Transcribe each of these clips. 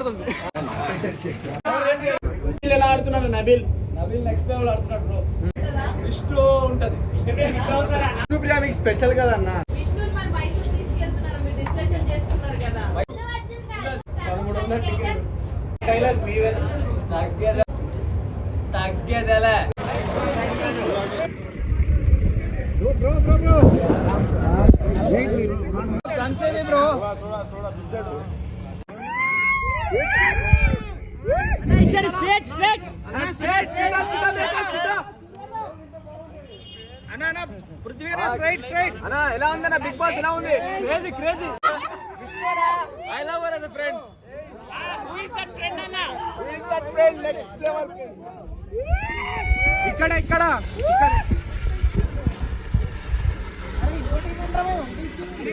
ఆడుతుంది. ఎలా ఆడుతున్నారు నబీల్ నెక్స్ట్ లెవెల్ ఆడుతున్నాడు బ్రో. విష్ణు ఉంటది. విష్ణు ప్రియ మీకు స్పెషల్ కదన్న. తగ్గేదేలే. ఎలా ఉందన్న బిగ్ బాస్ ఎలా ఉంది? Crazy. I love her as a friend. Who is that friend? Next level. ఇక్కడ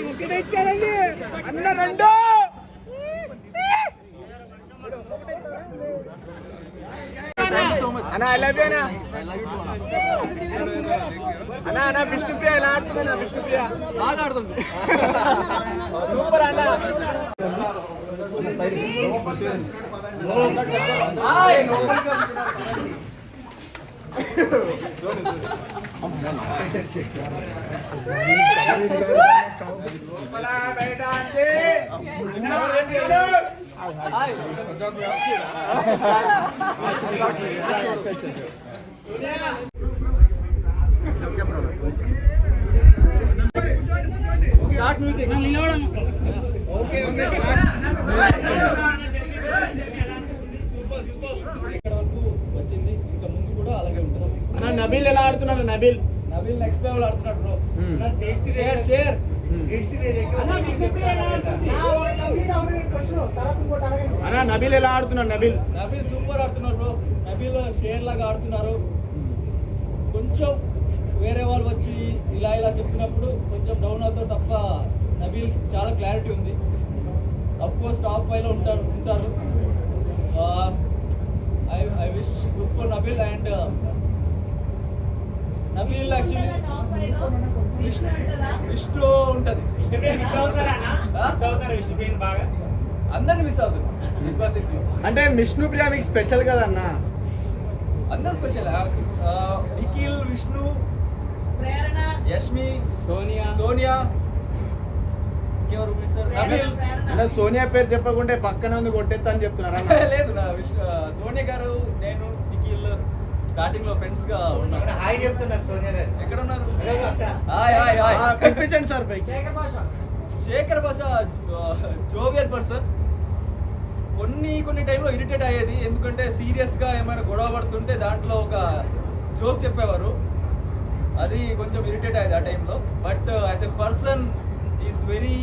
ఒకటి ఇచ్చారండి అన్న రెండు. అన్న ఐ లవ్ యూ అన్న విష్ణుప్రియ ఎలా ఆడుతుందన్న? విష్ణుప్రియ బాగా ఆడుతుంది. సూపర్ అన్న. Start music. ఓకే వచ్చింది. ఇంకా ముందు కూడా అలాగే ఉంటుంది. అన్న నబీల్ ఎలా ఆడుతున్నారు? నబీల్ నెక్స్ట్ లెవెల్ ఆడుతున్నాడు బ్రో. షేర్ అన్న నబీల్ ఎలా ఆడుతున్నారు? నబీల్ సూపర్ ఆడుతున్నారు బ్రో. నబీల్ షేర్ లాగా ఆడుతున్నారు. కొంచెం వేరే వాళ్ళు వచ్చి ఇలా చెప్పినప్పుడు కొంచెం డౌన్ అవుతారు తప్ప నబీల్ చాలా క్లారిటీ ఉంది. అఫ్ కోర్స్ టాప్ 5 లో ఉంటారు. I wish good for Nabeel. And Nabeel actually Vishnu ఉంటది. అందరిని మిస్ అవుతుంది బిగ్ బాస్ ఇంట్లో. అంటే విష్ణు ప్రియ మీకు స్పెషల్ కదన్న. అందరు స్పెషల్. నిఖిల్, విష్ణు, యష్మి, సోనియా అంటే సోనియా పేరు చెప్పకుంటే పక్కన ఉంది కొట్టేస్తా అని చెప్తున్నారా? లేదు, సోనియా గారు, నేను, నిఖిల్ స్టార్టింగ్ లో ఫ్రెండ్స్ గా ఉన్నారు. హాయ్ చెప్తున్నారు సోనియా గారు. ఎక్కడ ఉన్నారు? హాయ్ పంపించండి సార్ పైకి. శేఖర్ భాష జోవియల్ పర్సన్. కొన్ని టైంలో ఇరిటేట్ అయ్యేది, ఎందుకంటే సీరియస్ గా ఏమైనా గొడవ పడుతుంటే దాంట్లో ఒక జోక్ చెప్పేవారు. అది కొంచెం ఇరిటేట్ అయ్యేది ఆ టైంలో. But as a person is very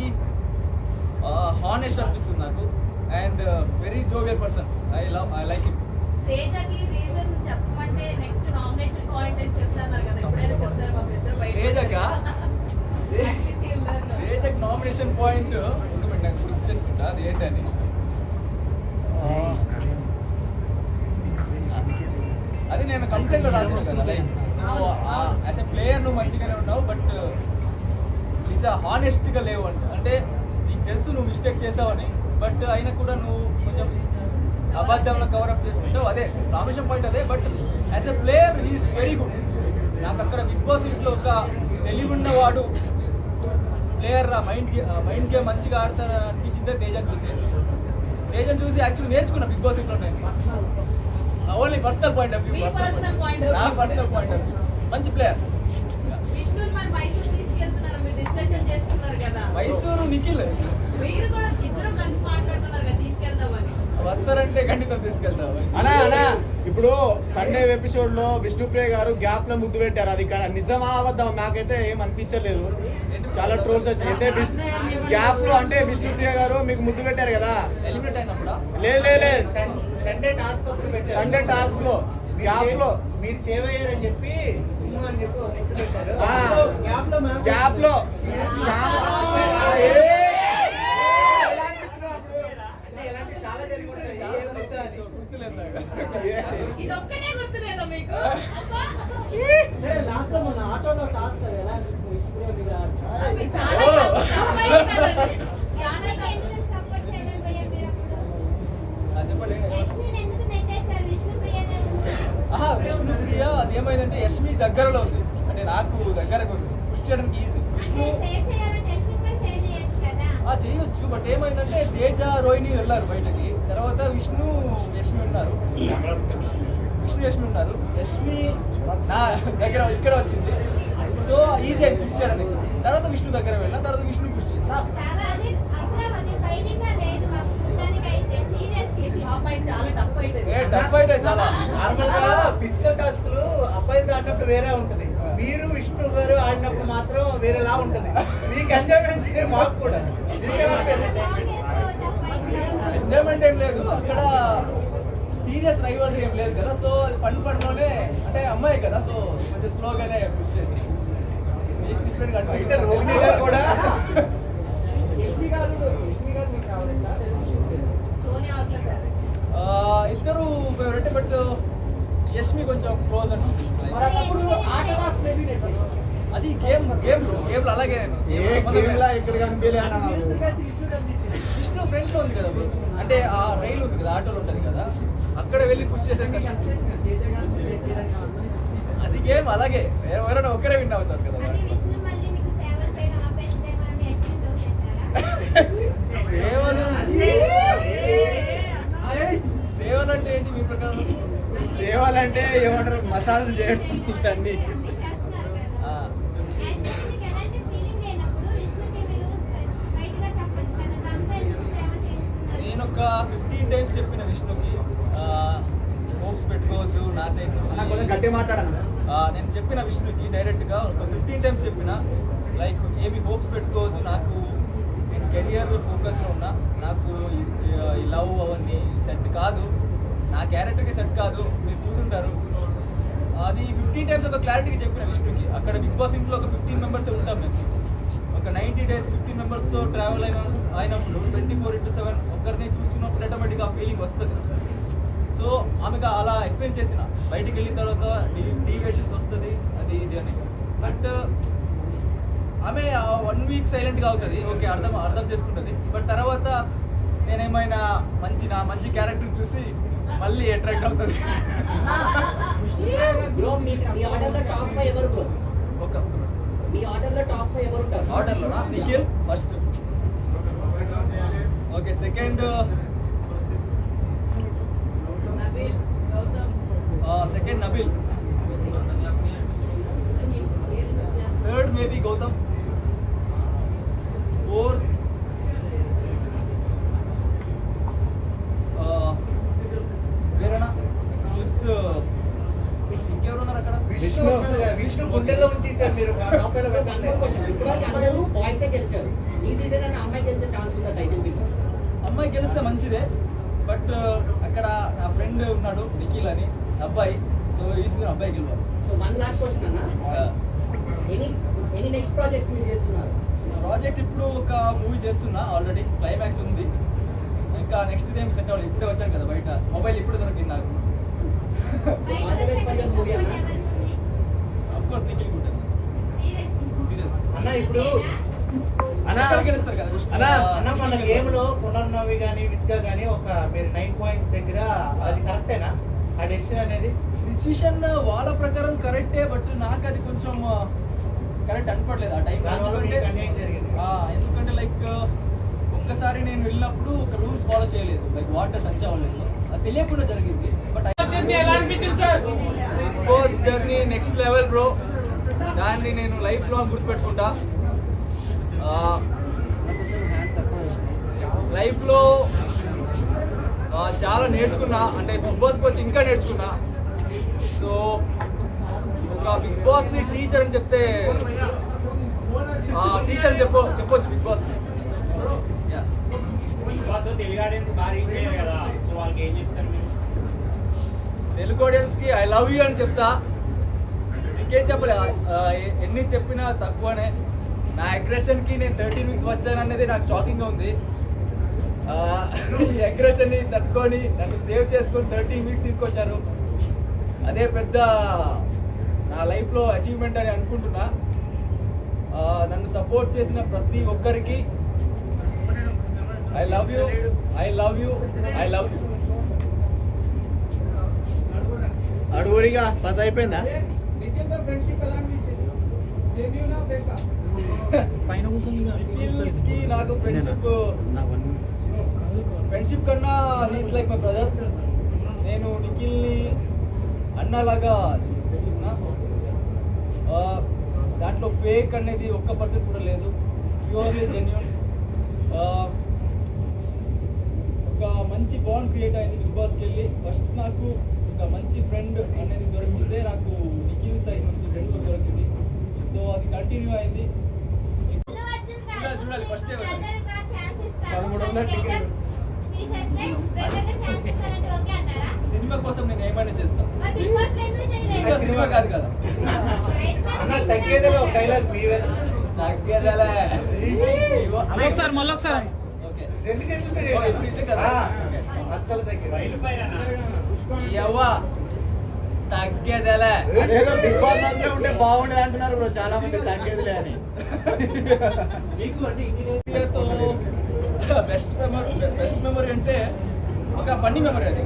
honest అనిపిస్తుంది నాకు. And very jovial person. I like him. తేజకి రీజన్ చెప్పమంటే నెక్స్ట్ నామినేషన్ పాయింట్ చెప్తారు కదా, ఎప్పుడైనా చెప్తారు మా పెద్దలు బయట. తేజకి నామినేషన్ పాయింట్ నాకు గుర్తు చేసుకుంటా అది ఏంటని. అది నేను కంప్లైంట్ లో రాసాను కదా, లైక్ యాజ్ ఎ ప్లేయర్ నువ్వు మంచిగానే ఉన్నావు, బట్ నిజ హానెస్ట్గా లేవు అంటే నీకు తెలుసు నువ్వు మిస్టేక్ చేసావని, బట్ అయినా కూడా నువ్వు కొంచెం అబద్ధంలో కవరప్ చేసుకుంటావు. అదే నామినేషన్ పాయింట్ అదే. But as a player he is very good. నాకు అక్కడ బిగ్ బాస్ ఇంట్లో ఒక తెలివి ఉన్నవాడు ప్లేయర్ మైండ్ గేమ్ మంచిగా ఆడతారు అనిపించిందే తేజను చూసి యాక్చువల్లీ నేర్చుకున్నా బిగ్ బాస్ ఇంట్లో. Only personal point of view, నా పర్సనల్ పాయింట్ ఆఫ్ వ్యూ. మంచి ప్లేయర్. మైసూరు నిఖిల్ వస్తారంటే ఖండితం తీసుకెళ్తాం. అనా ఇప్పుడు సండే ఎపిసోడ్ లో విష్ణుప్రియ గారు గ్యాప్ లో ముద్దు పెట్టారు. అది నిజమా అబద్ధం? నాకైతే ఏం అనిపించలేదు. చాలా ట్రోల్స్ వచ్చాయి. అంటే గ్యాప్ లో అంటే విష్ణుప్రియ గారు మీకు ముద్దు పెట్టారు కదా, ఎలిమినేట్ అయినప్పుడు? లేదు సండే టాస్క్ సండే టాస్క్ లో గ్యాప్ లో మీరు సేవ్ అయ్యారని చెప్పి అని చెప్పి ముద్దు పెట్టారు. గ్యాప్ లో ఇలాంటి చాలా జరిగి ఉంటాయి. ఇదొక్కటే గుర్తులేదా మీకు? అది ఏమైందంటే యష్మి దగ్గరలో ఉంది, అంటే నాకు దగ్గరకు ఉంది, పుష్ చేయడానికి ఈజీ. విష్ణు సేవ్ చేయాలంటే యశ్విని కూడా సేవ్ చేయొచ్చు కదా. చేయొచ్చు, బట్ ఏమైందంటే తేజ రోహిణి వెళ్ళారు బయటకి, తర్వాత విష్ణు యష్మి ఉన్నారు, యష్మి ఉన్నారు. యష్మి నా దగ్గర ఇక్కడ వచ్చింది, సో ఈజీ అని పుష్ చేయడానికి. తర్వాత విష్ణు దగ్గర వెళ్ళిన తర్వాత విష్ణు పుష్ చేసి చాలా అది అసలు అది ఫైటింగ్ గా లేదు మాకు చూడడానికి అయితే సీరియస్లీ ఆ ఫైట్ చాలా టఫ్ ఫైట్ టఫ్ ఫైట్ చాలా. నార్మల్ గా ఫిజికల్ టాస్క్లు అబ్బాయిలు ఆడినప్పుడు వేరే ఉంటది, మీరు విష్ణు గారు ఆడినప్పుడు మాత్రం వేరేలా ఉంటది. మీకు ఎంజాయ్మెంట్ మాకు కూడా ఎంజాయ్మెంట్ ఏం లేదు అక్కడ, సీరియస్ రైవల్రీ ఏం లేదు కదా, సో ఫన్ లోనే అంటే అమ్మాయి కదా, సో కొంచెం స్లోగానే పుష్ చేసి మీకు డిఫరెంట్ అయితే రోహిణి గారు కూడా ధోని అవుట్లెట్ సార్ ఇద్దరు ఫేవరెట్, బట్ యష్మి కొంచెం క్లోజ్ అని అది గేమ్ లో అలాగే ఏ గేమ్ లా ఇక్కడ కనిపించలే అన్న నాకు. విష్ణు ఫ్రంట్ లో ఉంది కదా bro. అంటే ఆ రైలు ఉంది కదా, ఆటోలు ఉంటది కదా, అక్కడ వెళ్ళి పుష్ చేసే కష్టం. అది గేమ్ అలాగే, ఎవరైనా ఒక్కరే విన్ అవుతారు కదా. అది విష్ణు మళ్ళీ మీకు సేవలు చేయడం ఆపేస్తే మనల్ని యశ్విని తోసేశారా? సేవలు అంటే ఏంటి మీ ప్రకారం? సేవలంటే ఏమంటారు, మసాజ్ చేయడం ఇవన్నీ. అన్నీ చేస్తున్నారు కదా. ఆ, యాక్చువల్లీ మీకు ఎలాంటి ఫీలింగ్ లేనప్పుడు విష్ణుకి మీరు స్ట్రైట్ గా చెప్పొచ్చు కదా, దాంతో ఎందుకు సేవ చేయించుకున్నారు? నేను ఒక 15 టైమ్స్ చెప్పిన విష్ణుకి హోప్స్ పెట్టుకోవద్దు నా సైడ్ అన్న కొంచెం నుంచి. గట్టి మాట్లాడను. నేను చెప్పిన విష్ణుకి డైరెక్ట్గా ఒక 15 టైమ్స్ చెప్పిన, లైక్ ఏమి హోప్స్ పెట్టుకోవద్దు, నాకు నేను కెరియర్ ఫోకస్లో ఉన్నా, నాకు ఈ లవ్ అవన్నీ సెట్ కాదు, నా క్యారెక్టర్కి సెట్ కాదు, మీరు చూస్తుంటారు. అది 15 టైమ్స్ ఒక క్లారిటీగా చెప్పిన విష్ణుకి. అక్కడ బిగ్ బాస్ ఇంట్లో ఒక 15 మెంబర్స్ ఉంటాం మేము, ఒక 90 days 15 మెంబర్స్తో ట్రావెల్ అయినప్పుడు 24/7 ఒక్కరిని చూస్తున్నప్పుడు ఆటోమేటిక్గా ఆ ఫీలింగ్ వస్తుంది. సో ఆమెకు అలా ఎక్స్ప్లెయిన్ చేసిన, బయటికి వెళ్ళిన తర్వాత డీవియేషన్స్ వస్తుంది అది ఇది అని, బట్ ఆమె 1 week సైలెంట్గా అవుతుంది, ఓకే అర్థం చేసుకుంటుంది. బట్ తర్వాత నేనేమైనా మంచి క్యారెక్టర్ చూసి మళ్ళీ అట్రాక్ట్ అవుతుంది. బ్రో మీ ఆర్డర్లో టాప్ 5 ఎవరు బ్రో? ఒక మీ ఆర్డర్లో టాప్ 5 ఎవరు ఉంటారు? ఆర్డర్లోనా? Nikhil first, okay second Nabeel, Gautham, second Nabeel, third maybe Gautham, fourth వేరేనా, ఫిఫ్త్ ఇంకెవరున్నారు అక్కడ? విష్ణు ఉన్నారు కదా, విష్ణు గుండెల్లో ఉంచేసారు మీరు టాప్ లో పెట్టండి. ఇప్పుడు అందరూ బాయ్సే గెలిచారు. ఈ సీజన్ అన్న అమ్మాయి గెలిచే ఛాన్స్ ఉందా టైటిల్ మీకు? అమ్మాయి గెలిస్తే మంచిదే, బట్ అక్కడ నా ఫ్రెండ్ ఉన్నాడు నిఖిల్ అని అబ్బాయి, సో ఈ సీజన్ అబ్బాయి గెలవాలి. సో వన్ లాస్ట్ క్వశ్చన్ అన్న, ఎనీ నెక్స్ట్ ప్రాజెక్ట్స్ మీరు చేస్తున్నారు? ప్రాజెక్ట్ ఇప్పుడు ఒక మూవీ చేస్తున్నా, ఆల్రెడీ క్లైమాక్స్ ఉంది, ఇంకా నెక్స్ట్ ఏం సెట్ అవ్వాలి. ఇప్పుడే వచ్చాను కదా బయట, మొబైల్ ఇప్పుడు దొరికింది నాకు. Of course Nikhil good serious. అన్న ఇప్పుడు అన్న గెలుస్తారు కదా విష్ణు. అన్న మన గేమ్ లో పునర్నవి కానీ విత్గా కానీ ఒక మీరు 9 points దగ్గర, అది కరెక్టేనా ఆ డెసిషన్ అనేది? డిసిషన్ వాళ్ళ ప్రకారం కరెక్టే, బట్ నాకు అది కొంచెం కరెక్ట్ అనిపడలేదు ఆ టైం. దానివల్ల మీకు అన్యాయం జరిగింది. ఎందుకంటే లైక్ ఒక్కసారి నేను వెళ్ళినప్పుడు ఒక రూల్స్ ఫాలో చేయలేదు, లైక్ వాటర్ టచ్ అవ్వలేదు, అది తెలియకుండా జరిగింది. But journey next level bro, దాన్ని నేను లైఫ్ లాంగ్ గుర్తుపెట్టుకుంటా. లైఫ్లో చాలా నేర్చుకున్నా, అంటే బిగ్ బాస్కి వచ్చి ఇంకా నేర్చుకున్నా. సో ఒక బిగ్ బాస్ని టీచర్ అని చెప్తే టీచర్ అని చెప్పొచ్చు బిగ్ బాస్. తెలుగు ఆడియన్స్ బాగా రీచ్ అయ్యారు కదా, సో వాళ్ళకి ఏం చెప్తారు మీరు? తెలుగు ఆడియన్స్కి ఐ లవ్ యూ అని చెప్తా, ఇంకేం చెప్పలే. ఎన్ని చెప్పినా తక్కువనే. నా అగ్రెషన్కి నేను 13 weeks వచ్చాననేది నాకు షాకింగ్గా ఉంది. ఈ అగ్రెషన్ని తట్టుకొని నన్ను సేవ్ చేసుకొని 13 weeks తీసుకొచ్చారు, అదే పెద్ద నా లైఫ్లో అచీవ్మెంట్ అని అనుకుంటున్నా. నన్ను సపోర్ట్ చేసిన ప్రతి ఒక్కరికి ఐ లవ్ యూ. అడుగురిగా బస్ అయిపోయిందా? నిఖిల్కి నాకు ఫ్రెండ్షిప్ కన్నా హీస్ లైక్ మై బ్రదర్. నేను నిఖిల్ని అన్నలాగా చూసిన. దాంట్లో ఫేక్ అనేది 1% కూడా లేదు, ప్యూర్లీ జెన్యున్. ఒక మంచి బాండ్ క్రియేట్ అయింది బిగ్ బాస్కి వెళ్ళి. ఫస్ట్ నాకు ఒక మంచి ఫ్రెండ్ అనేది దొరికితే నాకు నిఖిల్ సైడ్ నుంచి ఫ్రెండ్షిప్ దొరికింది. సో అది కంటిన్యూ అయింది. చూడాలి ఫస్ట్ సినిమా కోసం నేను ఏమైనా చేస్తాను. సినిమా కాదు కదా, తగ్గేదిలో డైలాగ్ తగ్గేదలే. ఒకసారి మళ్ళీ ఒకసారి ఓకే, రెండు చేతులతో ఇప్పుడు ఇదే కదా. అస్సలు తగ్గేది ఎవ్వా తగ్గేదలే. అదేదో బిగ్ బాస్ లో ఉంటే బాగుండేది అంటున్నారు బ్రో చాలా మంది, తగ్గేదిలే అని. బెస్ట్ మెమరీ అంటే ఒక ఫన్నీ మెమరీ. అది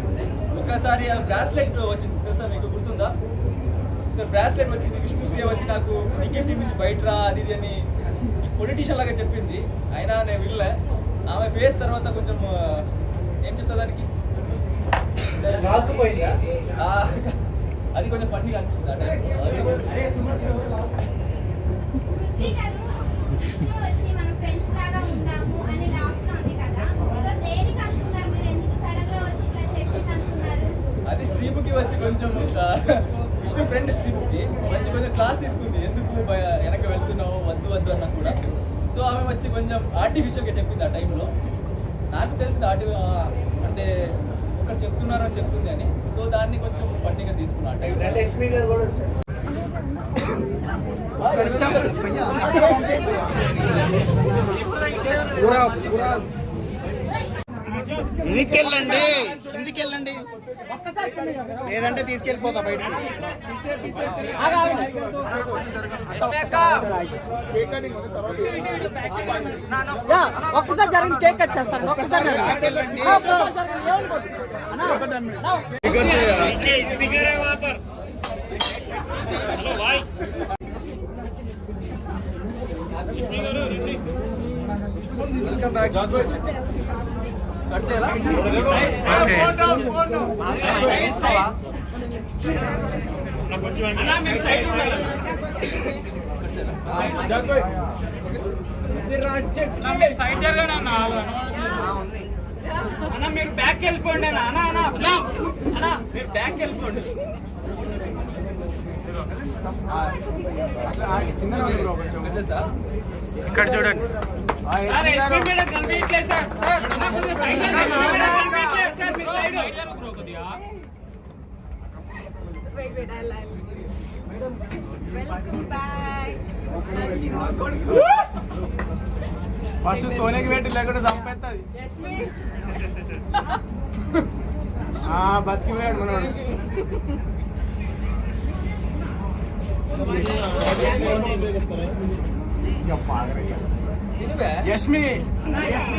ఒకసారి బ్రాస్లెట్ వచ్చింది తెలుసా మీకు, గుర్తుందా? సార్ బ్రాస్లెట్ వచ్చింది, విష్ణుప్రియ వచ్చి నాకు నిఖిల్ టీం నుంచి బయట రా అది ఇది అని పొలిటీషియన్ లాగా చెప్పింది. అయినా నేను వెళ్ళే. ఆమె ఫేస్ తర్వాత కొంచెం ఏం చెప్తా దానికి, అది కొంచెం ఫన్నీగా అనిపిస్తుంది. అంటే వచ్చి మన ఫ్రెండ్స్ లాగా ఉందాము అని లాస్ట్ ఉంది కదా. సో దేనికి అనుకున్నారు మీరు? ఎందుకు సడన్ గా వచ్చి ఇట్లా చెప్పి అనుకున్నారు? అది శ్రీముఖి వచ్చి కొంచెం ఇట్లా విష్ణు ఫ్రెండ్ శ్రీముఖి వచ్చి కొంచెం క్లాస్ తీసుకుంది, ఎందుకు వెనక్కి వెళ్తున్నావు వద్దు వద్దు అన్నా కూడా. సో ఆమె వచ్చి కొంచెం ఆర్టిఫిషియల్గా చెప్పింది ఆ టైంలో. నాకు తెలిసింది అంటే ఒకరు చెప్తున్నారని చెప్తుంది అని. సో దాన్ని కొంచెం ఫన్నీగా తీసుకున్నా ఆ టైంలో. లక్ష్మి గారు కూడా వచ్చారు. ఇందుకెళ్ళండి, ఇందుకెళ్ళండి, లేదంటే తీసుకెళ్ళిపోతా బయటకు. ఒక్కసారి జరిగిన కేక్ కట్ చేస్తాను. ఒక్కసారి కట్ చేయాలా? సైడ్ జరగండి అన్న. అన్న మీరు బ్యాక్ వెళ్ళిపోండి అన్న. అన్న అన్న ప్లీజ్ అన్న మీరు బ్యాక్ వెళ్ళిపోండి. ఇక్కడ చూడండి సార్, ఎస్పీ మేడం కనిపించలేదు సార్. సార్ అన్న కొంచెం సైడ్ ఎస్పీ మేడం కనిపించలేదు సార్, మీరు సైడ్ బ్రో కొద్దిగా. Wait, I'll welcome back. First సోనేకి పెట్టి లేకుండా చంపేస్తుంది. Yashmi. బతికిపోయాడు మనోడు.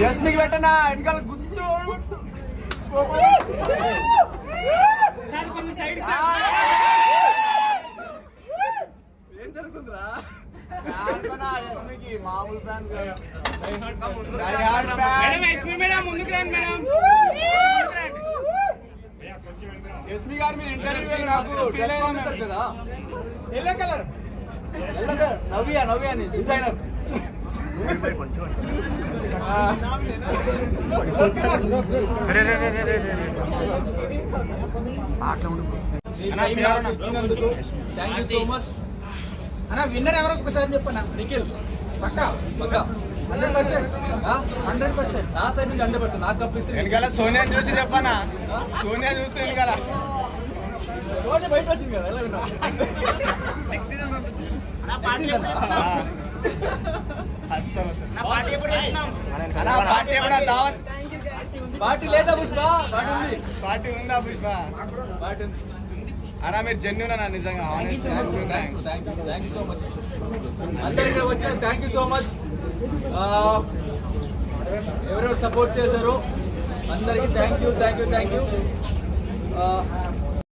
యష్మికి పెట్టనా వెనకాల గుర్తు సార్ కొంచెం సైడ్ ఏం జరుగుతుందిరా? యష్మికి మామూలు ఫ్యాన్ మేడం. ఎస్పీ మేడం ముందుకు రండి మేడం. యష్మి గారు మీరు ఇంటర్వ్యూ కదా ఎల్లో కలర్ నవ్య అని designer. Thank you so much అన్న. విన్నర్ ఎవరో ఒకసారి చెప్పన్నా. నిఖిల్ పక్కా పక్కా 100%. నా సైడ్ నుంచి 100%. నాకు కప్పిస్తుంది. వెనకాల సోనియా చూసి చెప్పనా, సోనియా చూస్తే వెనకాల బయట వచ్చింది కదా, ఎలా విన్నా పార్టీ లేదా పుష్ప? పార్టీ ఉందా పుష్ప? పార్టీ ఉంది. అన్నా మీరు జెన్యూన్ అన్న, నిజంగా థ్యాంక్ యూ సో మచ్ అందరికీ వచ్చిన థ్యాంక్ యూ సో మచ్. ఎవరెవరు సపోర్ట్ చేశారో అందరికీ థ్యాంక్ యూ.